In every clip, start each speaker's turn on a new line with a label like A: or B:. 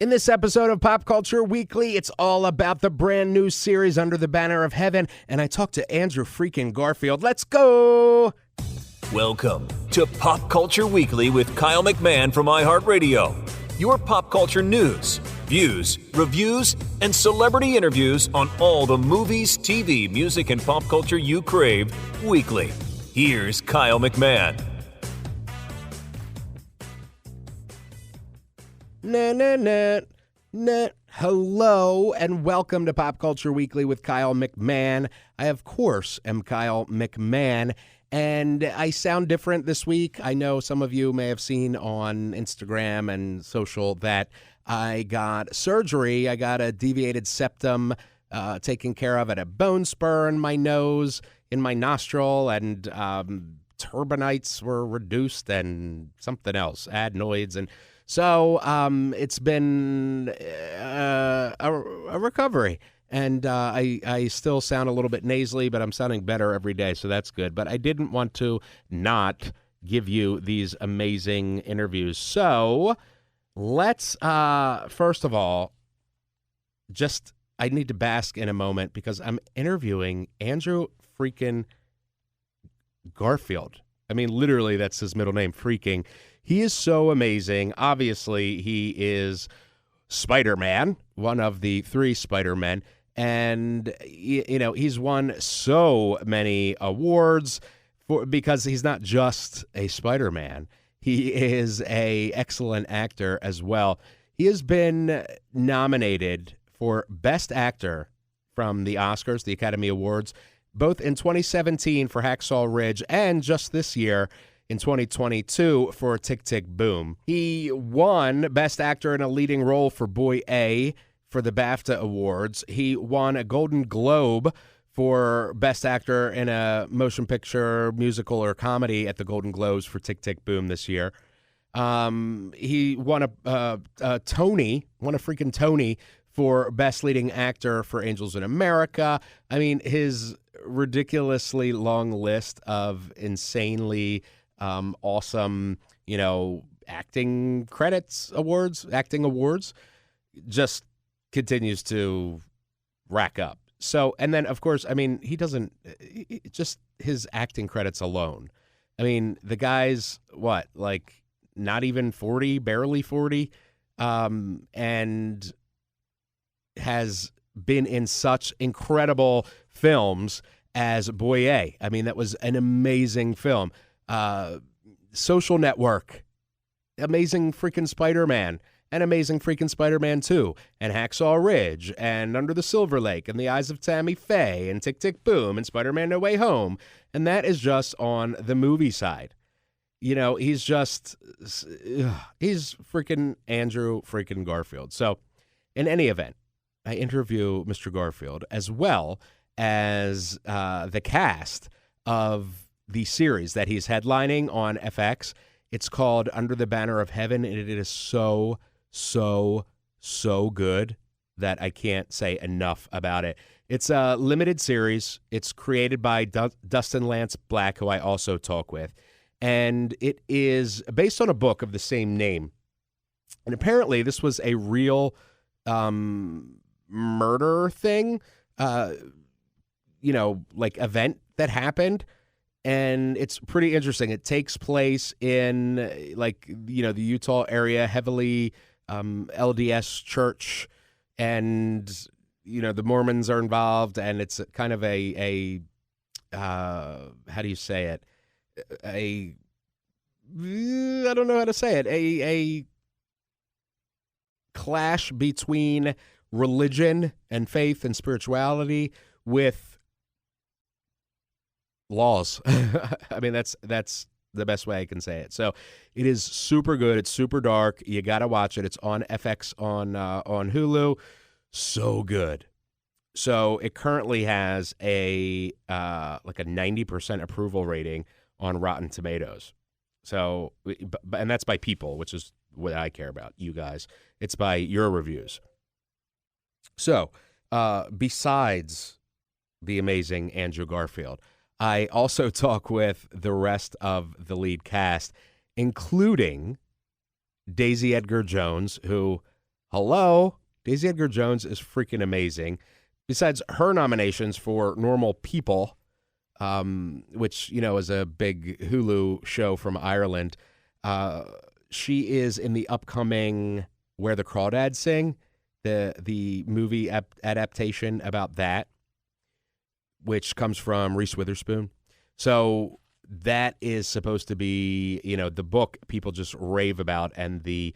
A: In this episode of Pop Culture Weekly, it's all about the brand new series Under the Banner of Heaven, and I talked to Andrew freaking Garfield. Let's go!
B: Welcome to Pop Culture Weekly with Kyle McMahon from iHeartRadio. Your pop culture news, views, reviews, and celebrity interviews on all the movies, TV, music, and pop culture you crave weekly. Here's Kyle McMahon.
A: Hello and welcome to Pop Culture Weekly with Kyle McMahon. I, of course, am Kyle McMahon, and I sound different this week. I know some of you may have seen on Instagram and social that I got surgery. I got a deviated septum taken care of at a bone spur in my nose, in my nostril, and turbinates were reduced and something else, adenoids, and so it's been a recovery, and I still sound a little bit nasally, but I'm sounding better every day, so that's good. But I didn't want to not give you these amazing interviews. So let's, first of all, I need to bask in a moment because I'm interviewing Andrew freaking Garfield. I mean, literally, that's his middle name, freaking. He is so amazing. Obviously, he is Spider-Man, one of the three Spider-Men. And, you know, he's won so many awards because he's not just a Spider-Man. He is an excellent actor as well. He has been nominated for Best Actor from the Oscars, the Academy Awards, both in 2017 for Hacksaw Ridge and just this year in 2022 for Tick, Tick, Boom. He won Best Actor in a Leading Role for Boy A for the BAFTA Awards. He won a Golden Globe for Best Actor in a Motion Picture, Musical, or Comedy at the Golden Globes for Tick, Tick, Boom this year. He won a Tony, won a freaking Tony for Best Leading Actor for Angels in America. I mean, his ridiculously long list of insanely awesome, you know, acting awards just continues to rack up. So, and then, of course, I mean, just his acting credits alone. I mean, the guy's, like not even 40, barely 40, and has been in such incredible films as Boy A. I mean, that was an amazing film. Social Network, amazing freaking Spider-Man, and amazing freaking Spider-Man 2, and Hacksaw Ridge, and Under the Silver Lake, and The Eyes of Tammy Faye, and Tick, Tick, Boom, and Spider-Man No Way Home. And that is just on the movie side. You know, he's freaking Andrew freaking Garfield. So, in any event, I interview Mr. Garfield as well as the cast of the series that he's headlining on FX. It's called Under the Banner of Heaven, and it is so, so, so good that I can't say enough about it. It's a limited series. It's created by Dustin Lance Black, who I also talk with, and it is based on a book of the same name. And apparently this was a real murder thing, like event that happened. And it's pretty interesting. It takes place in the Utah area, heavily LDS church, and the Mormons are involved, and it's kind of a how do you say it? I don't know how to say it. A clash between religion and faith and spirituality with laws. I mean, that's the best way I can say it. So it is super good. It's super dark. You got to watch it. It's on FX on Hulu. So good. So it currently has a 90% approval rating on Rotten Tomatoes. So, and that's by people, which is what I care about, you guys. It's by your reviews. So, besides the amazing Andrew Garfield, I also talk with the rest of the lead cast, including Daisy Edgar Jones, who, Hello? Daisy Edgar Jones is freaking amazing. Besides her nominations for Normal People, which, is a big Hulu show from Ireland, she is in the upcoming Where the Crawdads Sing, the movie adaptation about that, which comes from Reese Witherspoon. So that is supposed to be, the book people just rave about, and the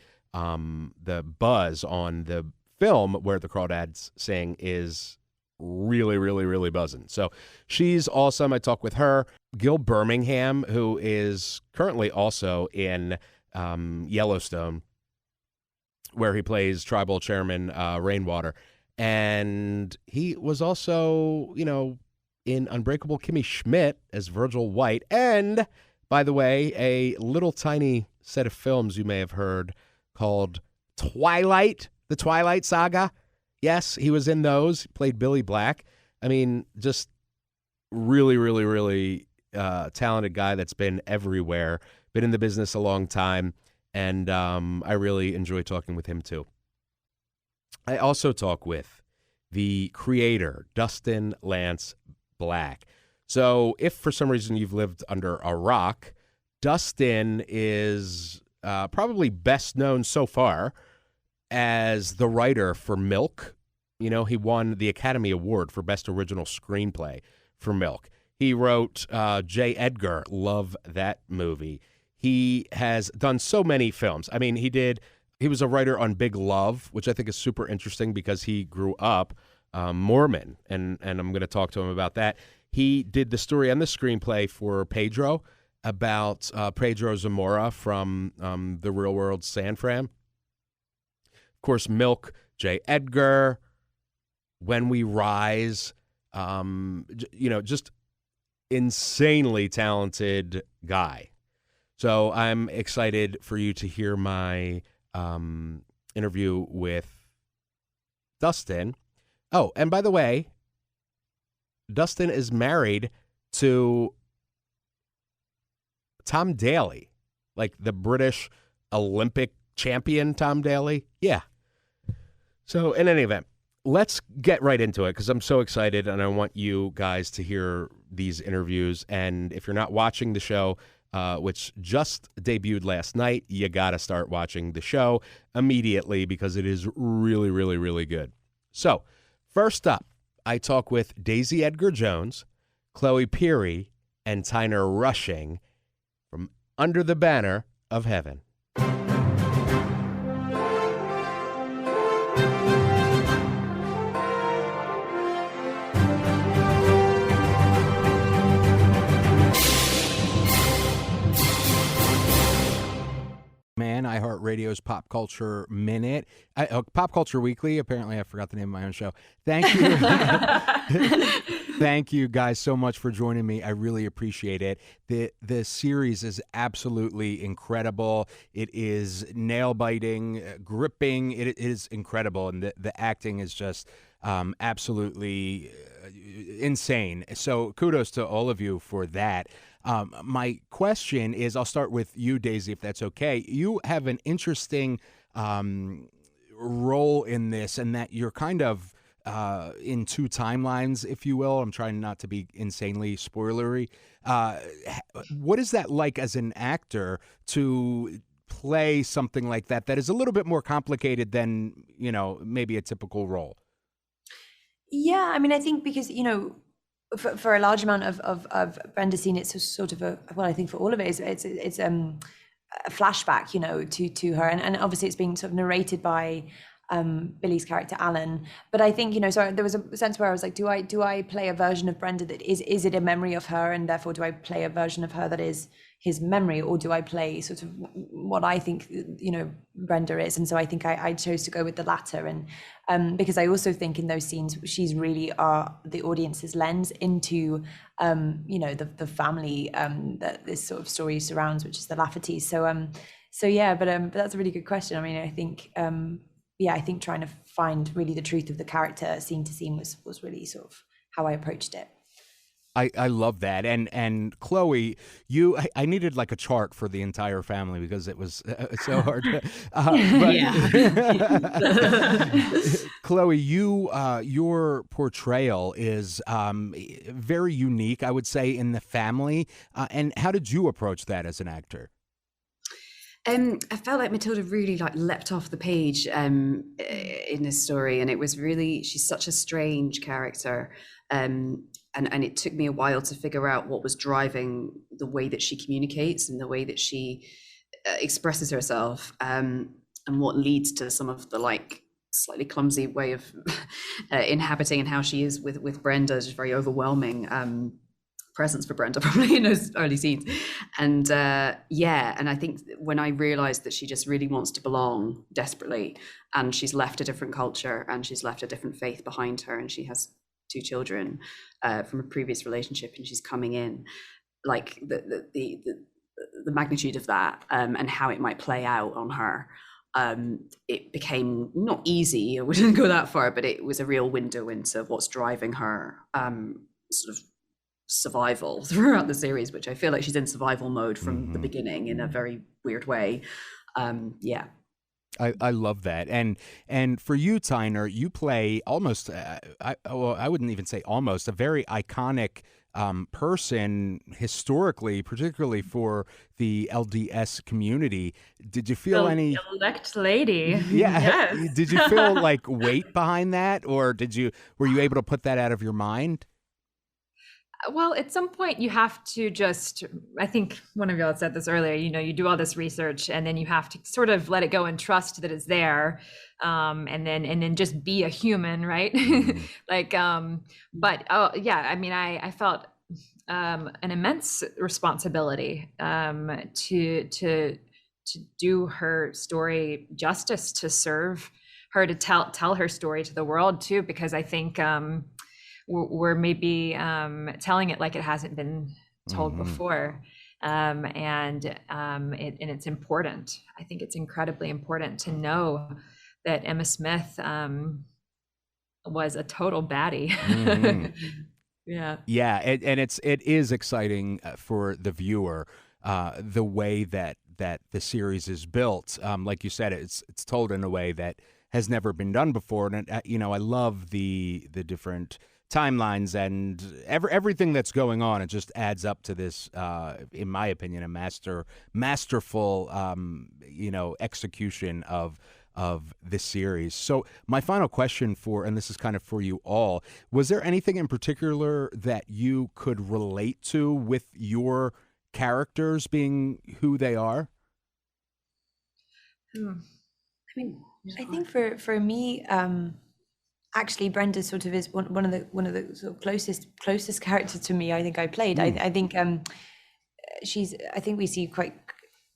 A: buzz on the film Where the Crawdads Sing is really, really, really buzzing. So she's awesome. I talked with her. Gil Birmingham, who is currently also in Yellowstone, where he plays tribal chairman Rainwater. And he was also, in Unbreakable Kimmy Schmidt as Virgil White. And, by the way, a little tiny set of films you may have heard called Twilight, the Twilight Saga. Yes, he was in those. He played Billy Black. I mean, just really, really, really talented guy that's been everywhere, been in the business a long time. And I really enjoy talking with him, too. I also talk with the creator, Dustin Lance Black. So if for some reason you've lived under a rock, Dustin is probably best known so far as the writer for Milk. He won the Academy Award for Best Original Screenplay for Milk. He wrote J. Edgar, love that movie. He has done so many films. I mean, he was a writer on Big Love, which I think is super interesting because he grew up Mormon, and I'm going to talk to him about that. He did the story and the screenplay for Pedro, about Pedro Zamora from The Real World San Fran. Of course, Milk, J. Edgar, When We Rise, just insanely talented guy. So I'm excited for you to hear my interview with Dustin. Oh, and by the way, Dustin is married to Tom Daley, like the British Olympic champion Tom Daley. Yeah. So in any event, let's get right into it because I'm so excited and I want you guys to hear these interviews. And if you're not watching the show, which just debuted last night, you got to start watching the show immediately because it is really, really, really good. So first up, I talk with Daisy Edgar Jones, Chloe Pirrie, and Tyner Rushing from Under the Banner of Heaven. iHeartRadio's Pop Culture Minute. Pop Culture Weekly. Apparently, I forgot the name of my own show. Thank you. Thank you guys so much for joining me. I really appreciate it. The series is absolutely incredible. It is nail-biting, gripping. It is incredible, and the acting is just absolutely insane. So kudos to all of you for that. My question is, I'll start with you, Daisy, if that's okay. You have an interesting role in this, and that you're kind of in two timelines, if you will. I'm trying not to be insanely spoilery. What is that like as an actor to play something like that is a little bit more complicated than, maybe a typical role?
C: Yeah, I mean, I think because, for a large amount of Brenda's scene, it's sort of I think for all of it, it's a flashback, to her, and obviously it's being sort of narrated by Billy's character Alan. But I think, so there was a sense where I was like, do I play a version of Brenda that is it a memory of her, and therefore do I play a version of her that is his memory, or do I play sort of what I think Brenda is? And so I think I chose to go with the latter, and because I also think in those scenes she's really the audience's lens into the family that this sort of story surrounds, which is the Laffertys. So yeah, but that's a really good question. I mean, I think I think trying to find really the truth of the character scene to scene was really sort of how I approached it.
D: I love that. And Chloe, I needed like a chart for the entire family because it was so hard. Chloe, your portrayal is very unique, I would say, in the family. And how did you approach that as an actor?
E: I felt like Matilda really like leapt off the page in this story, and it was really, she's such a strange character. And it took me a while to figure out what was driving the way that she communicates and the way that she expresses herself, and what leads to some of the like slightly clumsy way of inhabiting, and how she is with Brenda, just very overwhelming presence for Brenda probably in those early scenes. And and I think when I realized that she just really wants to belong desperately, and she's left a different culture and she's left a different faith behind her, and she has 2 children from a previous relationship, and she's coming in, like the magnitude of that, and how it might play out on her, it became not easy, I wouldn't go that far, but it was a real window into what's driving her sort of survival throughout the series, which I feel like she's in survival mode from the beginning in a very weird way.
D: I love that. And for you, Tyner, you play almost, I wouldn't even say almost, a very iconic person historically, particularly for the LDS community. Did you feel any
F: elect lady?
D: Yeah.
F: Yes.
D: Did you feel like weight behind that, or were you able to put that out of your mind?
F: Well, at some point you have to just, I think one of y'all had said this earlier, you do all this research and then you have to sort of let it go and trust that it's there. And then just be a human, right? I felt an immense responsibility to do her story justice, to serve her, to tell her story to the world too, because I think we're maybe telling it like it hasn't been told before, and it's important. I think it's incredibly important to know that Emma Smith was a total baddie.
D: Yeah, and it is exciting for the viewer, the way that the series is built. Like you said, it's told in a way that has never been done before, and I love the different timelines and everything that's going on. It just adds up to this, in my opinion, a masterful execution of this series. So my final question and this is kind of for you all, was there anything in particular that you could relate to with your characters being who they are?
C: I think for me, actually, Brenda sort of is one of the sort of closest characters to me. I think I played. I think I think we see quite,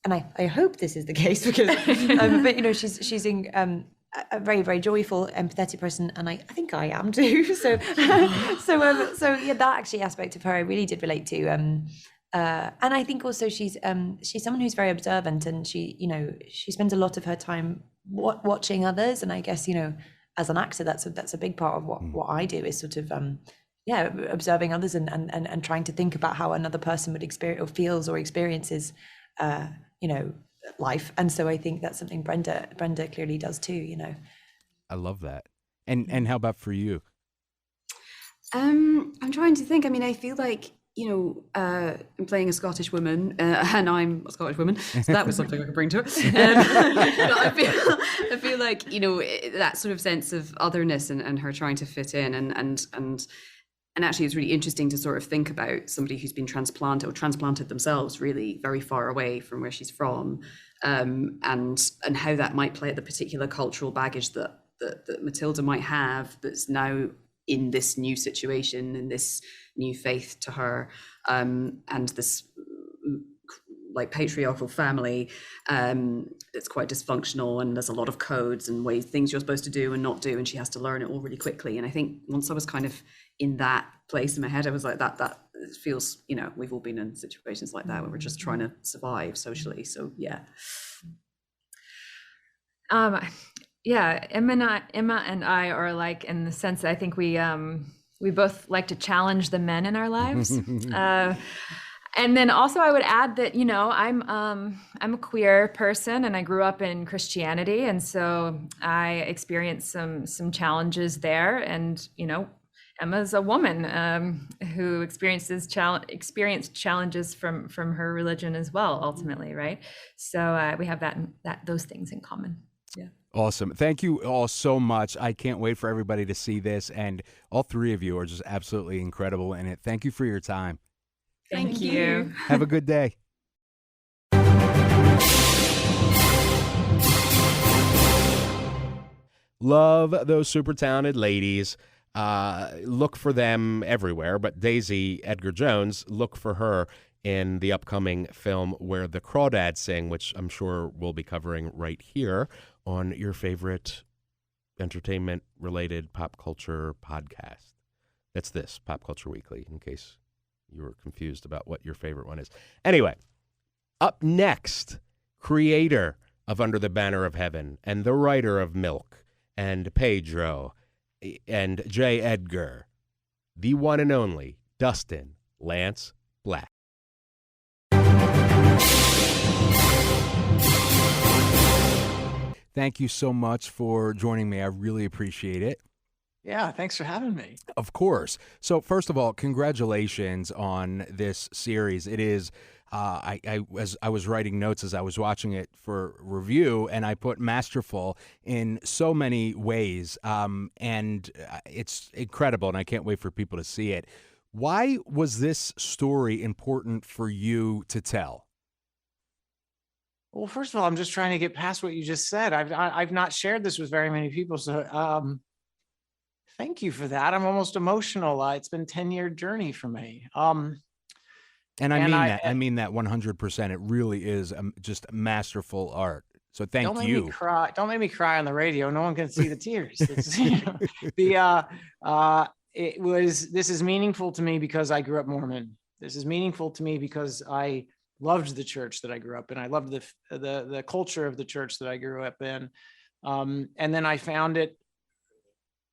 C: and I hope this is the case because, but she's in a very, very joyful, empathetic person, and I think I am too. So yeah, that actually aspect of her I really did relate to. And I think also she's someone who's very observant, and she spends a lot of her time watching others, and I guess as an actor, that's a big part of what I do, is sort of observing others and trying to think about how another person would experience or feels or experiences life. And so I think that's something Brenda clearly does too.
D: I love that. And how about for you?
E: I'm trying to think. I mean, I feel like I'm playing a Scottish woman, and I'm a Scottish woman, so that was something I could bring to it. But I feel like that sort of sense of otherness and her trying to fit in, and actually it's really interesting to sort of think about somebody who's been transplanted themselves really very far away from where she's from, and how that might play at the particular cultural baggage that Matilda might have, that's now in this new situation, in this new faith to her, and this like patriarchal family that's quite dysfunctional, and there's a lot of codes and things you're supposed to do and not do, and she has to learn it all really quickly. And I think once I was kind of in that place in my head, I was like, that feels, we've all been in situations like that where we're just trying to survive socially. So yeah.
F: Yeah, Emma and I are alike in the sense that I think we we both like to challenge the men in our lives. And then also I would add that, you know, I'm a queer person and I grew up in Christianity. And so I experienced some challenges there. And, you know, Emma's a woman who experienced challenges from her religion as well, ultimately, right? So we have those things in common. Yeah.
D: Awesome. Thank you all so much. I can't wait for everybody to see this. And all three of you are just absolutely incredible in it. Thank you for your time.
F: Thank you.
D: Have a good day.
A: Love those super talented ladies. Look for them everywhere, but Daisy Edgar Jones, look for her in the upcoming film Where the Crawdads Sing, which I'm sure we'll be covering right here on your favorite entertainment-related pop culture podcast. That's this, Pop Culture Weekly, in case you were confused about what your favorite one is. Anyway, up next, creator of Under the Banner of Heaven and the writer of Milk and Pedro and J. Edgar, the one and only Dustin Lance Black.
D: Thank you so much for joining me. I really appreciate it.
G: Yeah, thanks for having me.
D: Of course. So first of all, congratulations on this series. It is, I was writing notes as I was watching it for review, and I put masterful in so many ways, and it's incredible, and I can't wait for people to see it. Why was this story important for you to tell?
G: Well, first of all, I'm just trying to get past what you just said. I've not shared this with very many people, so thank you for that. I'm almost emotional. It's been a 10-year journey for me.
D: And I mean that 100%. It really is just masterful art. So thank you.
G: Don't make me cry. Don't make me cry on the radio. No one can see the tears. This is meaningful to me because I grew up Mormon. This is meaningful to me because I loved the church that I grew up in. I loved the culture of the church that I grew up in. And then I found it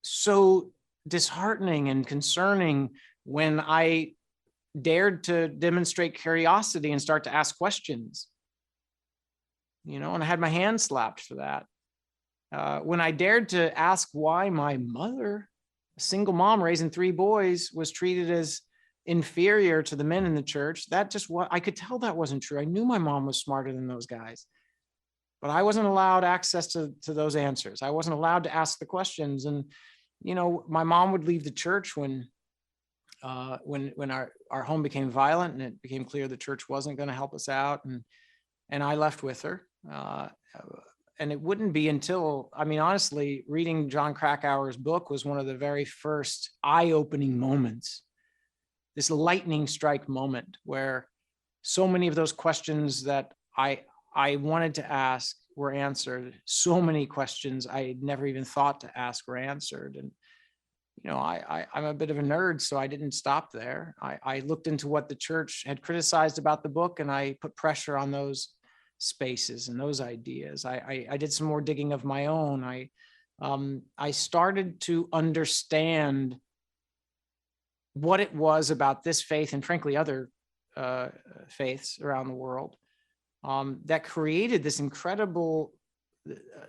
G: so disheartening and concerning when I dared to demonstrate curiosity and start to ask questions, you know, and I had my hand slapped for that. When I dared to ask why my mother, a single mom raising 3 boys, was treated as inferior to the men in the church, that just what I could tell that wasn't true. I knew my mom was smarter than those guys, but I wasn't allowed access to those answers. I wasn't allowed to ask the questions. And you know, my mom would leave the church when our home became violent and it became clear the church wasn't going to help us out. And I left with her. And it wouldn't be until, I mean, honestly, reading John Krakauer's book was one of the very first eye-opening moments, this lightning strike moment where so many of those questions that I wanted to ask were answered. So many questions I had never even thought to ask were answered. And, you know, I'm a bit of a nerd, so I didn't stop there. I looked into what the church had criticized about the book, and I put pressure on those spaces and those ideas. I did some more digging of my own. I started to understand what it was about this faith and frankly other faiths around the world that created this incredible,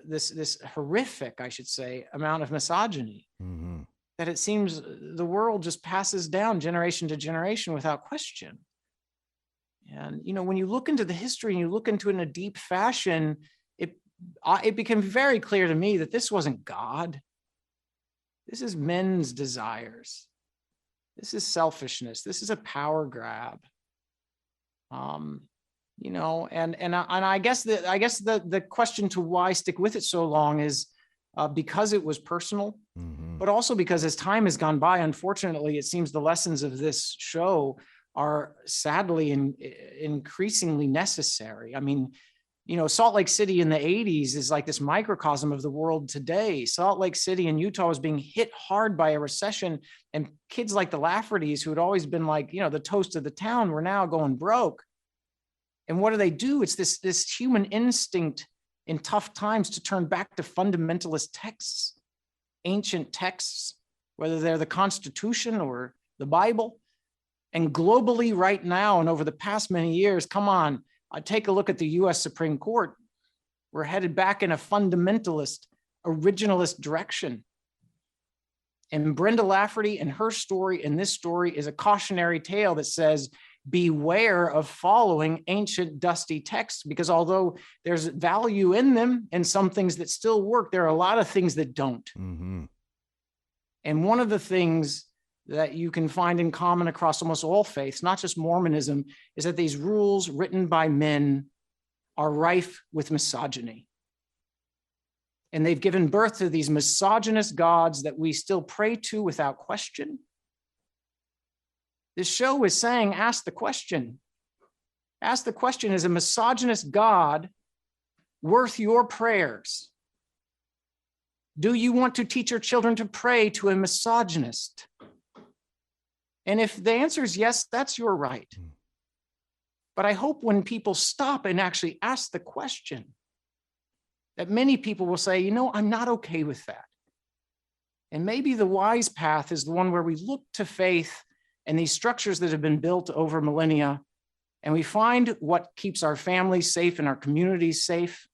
G: this horrific, I should say, amount of misogyny, that it seems the world just passes down generation to generation without question. And, you know, when you look into the history and you look into it in a deep fashion, it became very clear to me that this wasn't God. This is men's desires. This is selfishness. This is a power grab. You know, and I guess the question to why stick with it so long is because it was personal, but also because as time has gone by, unfortunately, it seems the lessons of this show are sadly increasingly necessary. I mean, you know, Salt Lake City in the 80s is like this microcosm of the world today. Salt Lake City in Utah was being hit hard by a recession, and kids like the Laffertys, who had always been like, you know, the toast of the town, were now going broke. And what do? It's this human instinct in tough times to turn back to fundamentalist texts, ancient texts whether they're the Constitution or the Bible. And globally right now, and over the past many years, come on, take a look at the US Supreme Court. We're headed back in a fundamentalist, originalist direction. And Brenda Lafferty and her story and this story is a cautionary tale that says, beware of following ancient dusty texts, because although there's value in them and some things that still work, there are a lot of things that don't.
D: Mm-hmm.
G: And one of the things that you can find in common across almost all faiths, not just Mormonism, is that these rules written by men are rife with misogyny. And they've given birth to these misogynist gods that we still pray to without question. This show is saying, ask the question. Ask the question, is a misogynist God worth your prayers? Do you want to teach your children to pray to a misogynist? And if the answer is yes, that's your right. But I hope when people stop and actually ask the question, that many people will say, you know, I'm not okay with that. And maybe the wise path is the one where we look to faith and these structures that have been built over millennia, and we find what keeps our families safe and our communities safe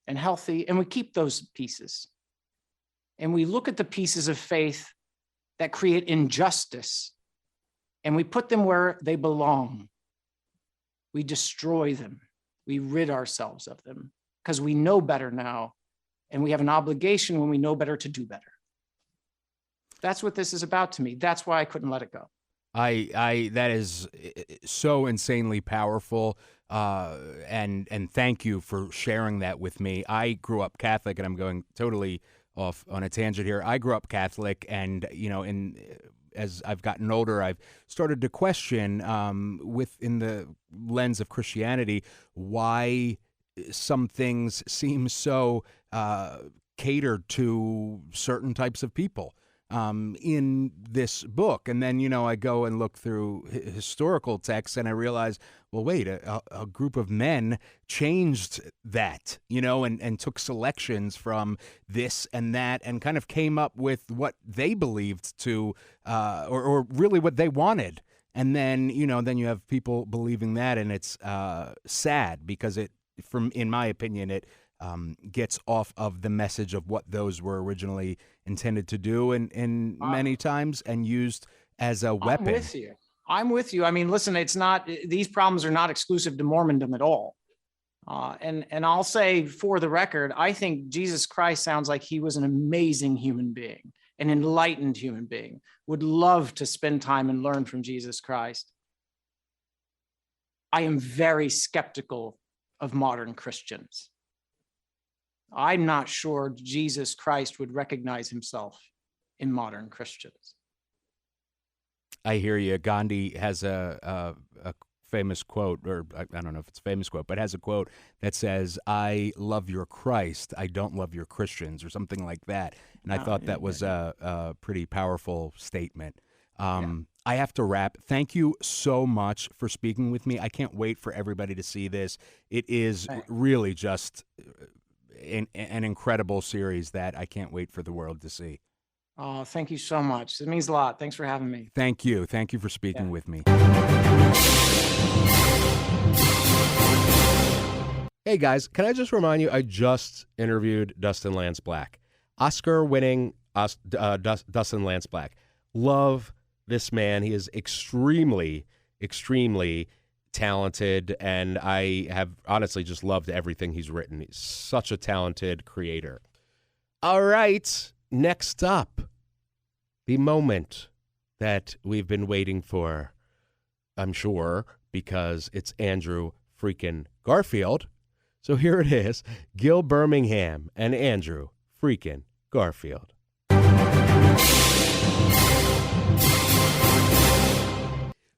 G: and healthy, and we keep those pieces. And we look at the pieces of faith that create injustice, and we put them where they belong. We destroy them. We rid ourselves of them because we know better now, and we have an obligation when we know better to do better. That's what this is about to me. That's why I couldn't let it go.
D: That is so insanely powerful, and thank you for sharing that with me. I grew up Catholic, and I'm going totally off on a tangent here. I grew up Catholic, and as I've gotten older, I've started to question, within the lens of Christianity, why some things seem so catered to certain types of people in this book. And then, I go and look through historical texts and I realize, well, wait, a group of men changed that, and took selections from this and that and kind of came up with what they believed to, or really what they wanted. And then, then you have people believing that, and it's sad because in my opinion, it gets off of the message of what those were originally intended to do, and many times, and used as a weapon.
G: I'm with you. I mean, listen, these problems are not exclusive to Mormondom at all. And I'll say, for the record, I think Jesus Christ sounds like he was an amazing human being, an enlightened human being. Would love to spend time and learn from Jesus Christ. I am very skeptical of modern Christians. I'm not sure Jesus Christ would recognize himself in modern Christians.
D: I hear you. Gandhi has a famous quote, or I don't know if it's a famous quote, but has a quote that says, "I love your Christ, I don't love your Christians," or something like that. And I thought that was a pretty powerful statement. I have to wrap. Thank you so much for speaking with me. I can't wait for everybody to see this. It is really just an incredible series that I can't wait for the world to see.
G: Oh, thank you so much. It means a lot. Thanks for having me.
D: Thank you. Thank you for speaking with me.
A: Hey guys, can I just remind you, I just interviewed Dustin Lance Black. Oscar-winning Dustin Lance Black. Love this man. He is extremely, extremely talented, and I have honestly just loved everything he's written. He's such a talented creator. All right, next up, the moment that we've been waiting for, I'm sure, because it's Andrew freaking Garfield. So here it is, Gil Birmingham and Andrew freaking Garfield.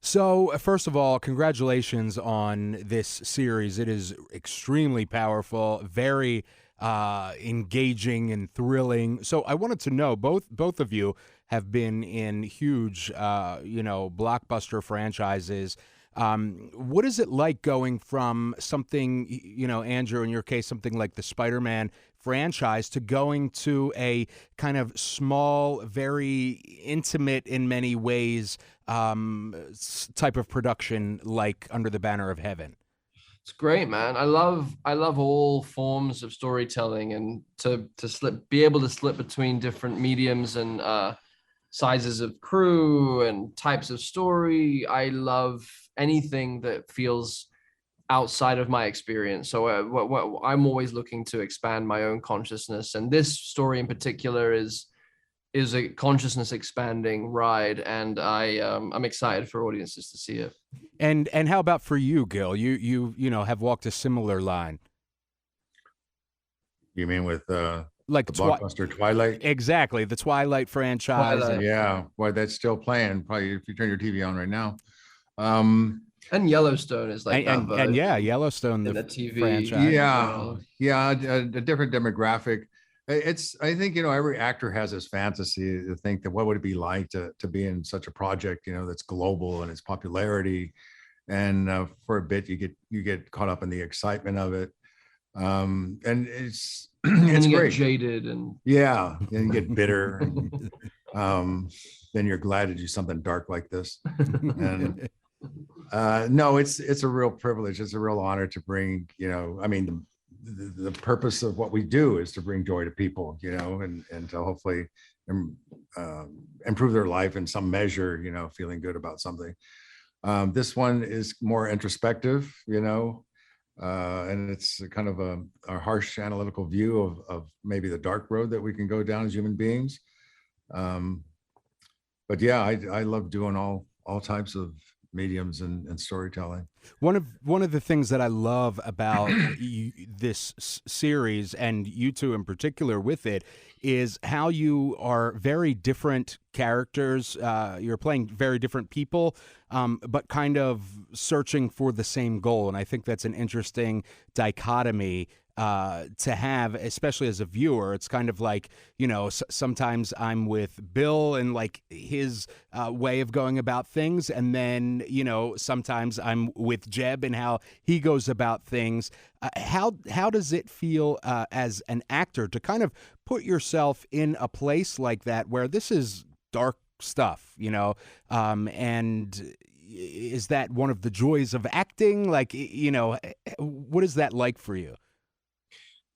D: So, first of all, congratulations on this series. It is extremely powerful, very engaging and thrilling. So I wanted to know, both of you have been in huge, blockbuster franchises. What is it like going from something, Andrew, in your case, something like the Spider-Man franchise to going to a kind of small, very intimate in many ways type of production like Under the Banner of Heaven?
H: It's great, man. I love all forms of storytelling, and to be able to slip between different mediums and sizes of crew and types of story. I love anything that feels outside of my experience. So I'm always looking to expand my own consciousness, and this story in particular is a consciousness expanding ride, and I'm excited for audiences to see it.
D: And how about for you, Gil? You have walked a similar line.
I: You mean with
D: like
I: the blockbuster Twilight?
D: Exactly, the Twilight franchise.
H: Twilight.
I: Yeah, boy, that's still playing. Probably if you turn your TV on right now.
H: And Yellowstone is like
D: and yeah, Yellowstone, the
H: TV
D: franchise.
I: Yeah, a different demographic. I think, every actor has this fantasy to think that what would it be like to be in such a project, that's global in its popularity. And for a bit, you get caught up in the excitement of it. And it's
H: you
I: great.
H: Get jaded and
I: then you get bitter. And, then you're glad to do something dark like this. And no, it's a real privilege. It's a real honor to bring, the purpose of what we do is to bring joy to people, and to hopefully improve their life in some measure, feeling good about something. This one is more introspective, and it's kind of a harsh analytical view of maybe the dark road that we can go down as human beings. But yeah, I love doing all types of mediums and storytelling.
D: One of the things that I love about this series, and you two in particular with it, is how you are very different characters. You're playing very different people, but kind of searching for the same goal. And I think that's an interesting dichotomy to have, especially as a viewer. It's kind of like, sometimes I'm with Bill and like his way of going about things. And then, sometimes I'm with Jeb and how he goes about things. How does it feel as an actor to kind of put yourself in a place like that where this is dark stuff, and is that one of the joys of acting? Like, what is that like for you?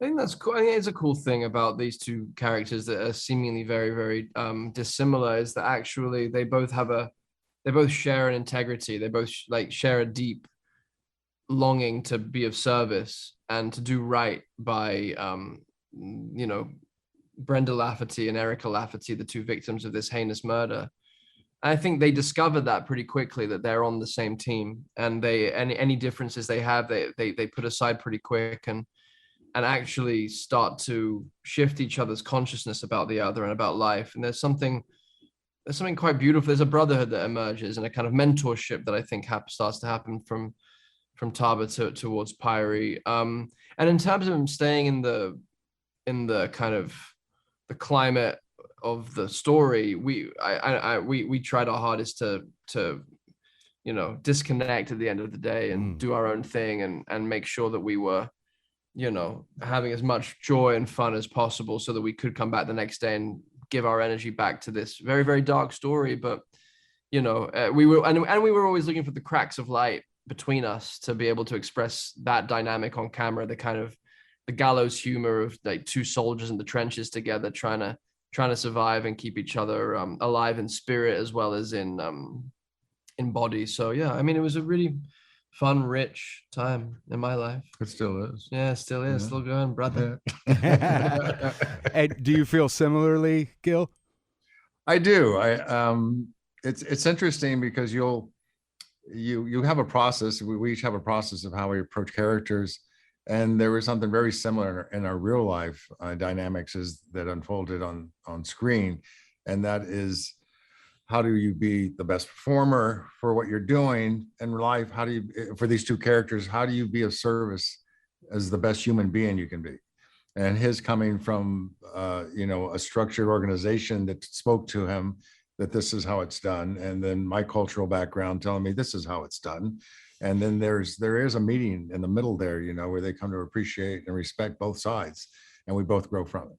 H: I think that's cool. I think it's a cool thing about these two characters that are seemingly very, very dissimilar, is that actually they both share an integrity. They both share a deep longing to be of service and to do right by, Brenda Lafferty and Erica Lafferty, the two victims of this heinous murder. I think they discovered that pretty quickly, that they're on the same team, and any differences they have, they put aside pretty quick and actually start to shift each other's consciousness about the other and about life. And there's something quite beautiful. There's a brotherhood that emerges and a kind of mentorship that I think starts to happen from Taba towards Pirrie. And in terms of him staying in the kind of the climate of the story, we tried our hardest to disconnect at the end of the day and do our own thing and make sure that we were having as much joy and fun as possible, so that we could come back the next day and give our energy back to this very, very dark story. But we were always looking for the cracks of light between us to be able to express that dynamic on camera, the kind of the gallows humor of like two soldiers in the trenches together, trying to survive and keep each other alive in spirit as well as in body. So yeah, I mean, it was a really fun, rich time in my life.
I: It still is.
H: Yeah, it still is. Yeah. Still going, brother.
D: Yeah. And do you feel similarly, Gil?
I: I do. It's interesting because you have a process. We each have a process of how we approach characters, and there was something very similar in our real life dynamics that unfolded on screen, and that is, how do you be the best performer for what you're doing in life? How do you, for these two characters, how do you be of service as the best human being you can be? And his coming from, a structured organization that spoke to him that this is how it's done. And then my cultural background telling me this is how it's done. And then there is a meeting in the middle there, where they come to appreciate and respect both sides. and we both grow from it.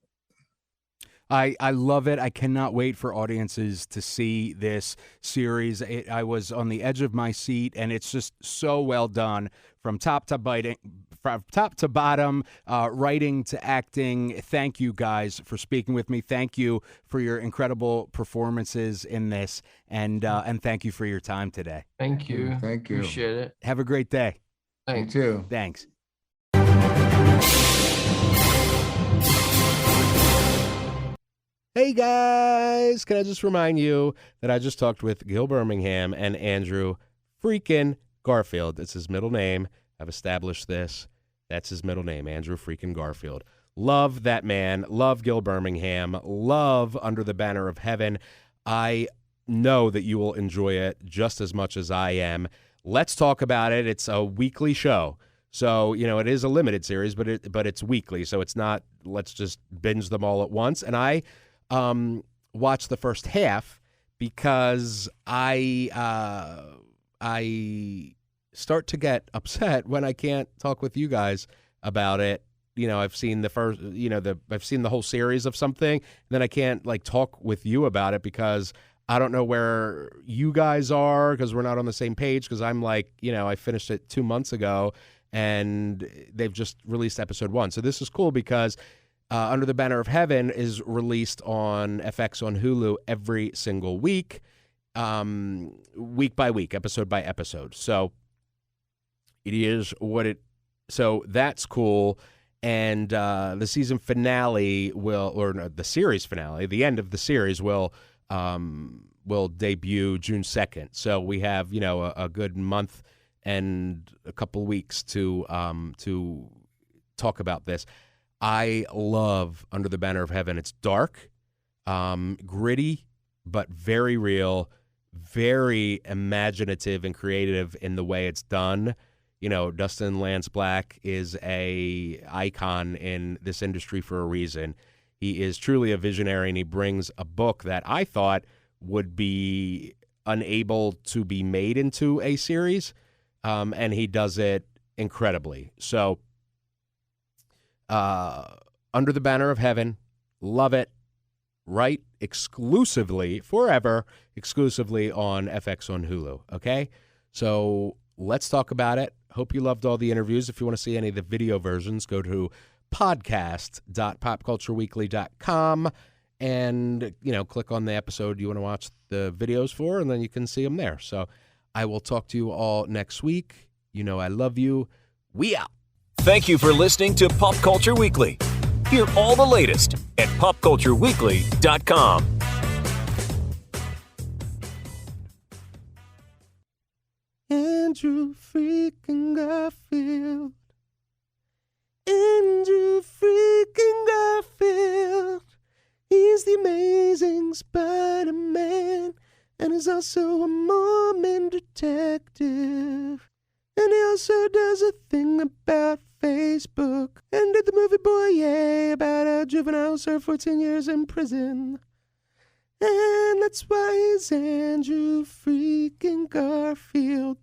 D: I love it. I cannot wait for audiences to see this series. I was on the edge of my seat, and it's just so well done from top to bottom, writing to acting. Thank you guys for speaking with me. Thank you for your incredible performances in this, and thank you for your time today.
H: Thank you.
I: Thank you.
H: Appreciate it.
D: Have a great day.
H: Thanks.
I: You too.
D: Thanks.
A: Hey guys, can I just remind you that I just talked with Gil Birmingham and Andrew freaking Garfield. It's his middle name. I've established this. That's his middle name, Andrew freaking Garfield. Love that man. Love Gil Birmingham. Love Under the Banner of Heaven. I know that you will enjoy it just as much as I am. Let's talk about it. It's a weekly show. So, it is a limited series, but it's weekly. So it's not, let's just binge them all at once. And I watched the first half because I start to get upset when I can't talk with you guys about it. I've seen the first, I've seen the whole series of something, and then I can't talk with you about it because I don't know where you guys are because we're not on the same page. Because I'm I finished it 2 months ago and they've just released episode 1. So this is cool because Under the Banner of Heaven is released on FX on Hulu every single week, week by week, episode by episode. So it is what it. So that's cool. And the season finale the series finale, the end of the series will debut June 2nd. So we have a good month and a couple weeks to talk about this. I love Under the Banner of Heaven. It's dark, gritty, but very real, very imaginative and creative in the way it's done. Dustin Lance Black is a icon in this industry for a reason. He is truly a visionary, and he brings a book that I thought would be unable to be made into a series, and he does it incredibly. So, Under the Banner of Heaven, love it. Right? Exclusively, forever, exclusively on FX on Hulu. Okay? So let's talk about it. Hope you loved all the interviews. If you want to see any of the video versions, go to podcast.popcultureweekly.com and, click on the episode you want to watch the videos for, and then you can see them there. So I will talk to you all next week. I love you. We out.
B: Thank you for listening to Pop Culture Weekly. Hear all the latest at popcultureweekly.com.
A: Andrew freaking Garfield. Andrew freaking Garfield. He's the amazing Spider-Man, and he's also a Mormon detective. And he also does a thing about Facebook, and did the movie Boy Yay about a juvenile who served 14 years in prison. And that's why he's Andrew freaking Garfield.